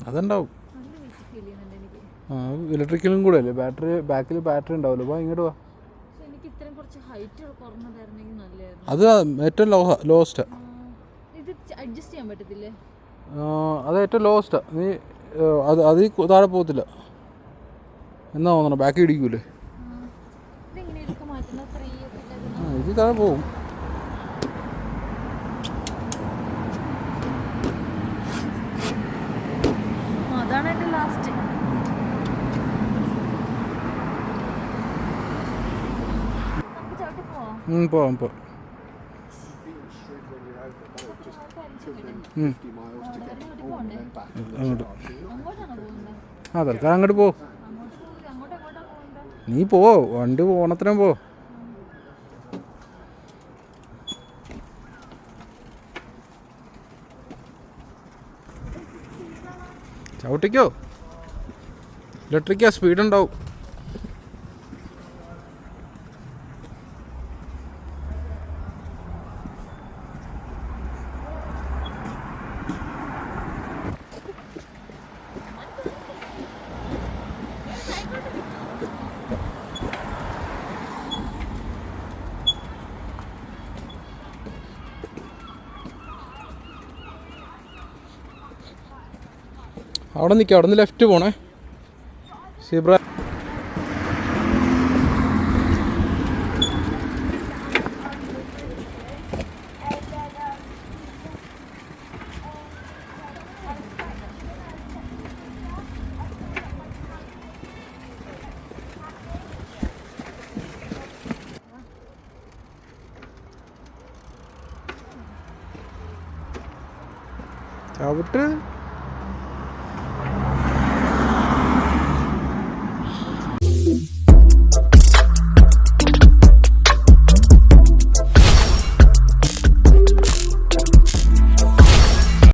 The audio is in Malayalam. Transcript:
അതുണ്ടാവും. ഇലക്ട്രിക്കലും കൂടെ അല്ലേ, ബാക്കിൽ ബാറ്ററി ഉണ്ടാവുമല്ലോ. അപ്പോൾ ഇങ്ങോട്ട് വാ. അത് ഏറ്റവും ലോസ്റ്റാ. അത് ഏറ്റവും ലോസ്റ്റാ. നീ അതിൽ താഴെ പോകത്തില്ല എന്നാ തോന്നണം. ബാക്കി ഇടിക്കൂലേ? ഇത് താഴെ പോവും. പോവാം. തൽക്കാലം അങ്ങോട്ട് പോ. നീ പോ, വണ്ടി ഓണത്തിനും പോ. ചവിട്ടിക്കോ, ഇലക്ട്രിക്കാ, സ്പീഡ് ഉണ്ടാവും. അവിടെ നിൽക്കുക, അവിടെ നിന്ന് ലെഫ്റ്റ് പോണേ. സീബ്ര ചവിട്ട്.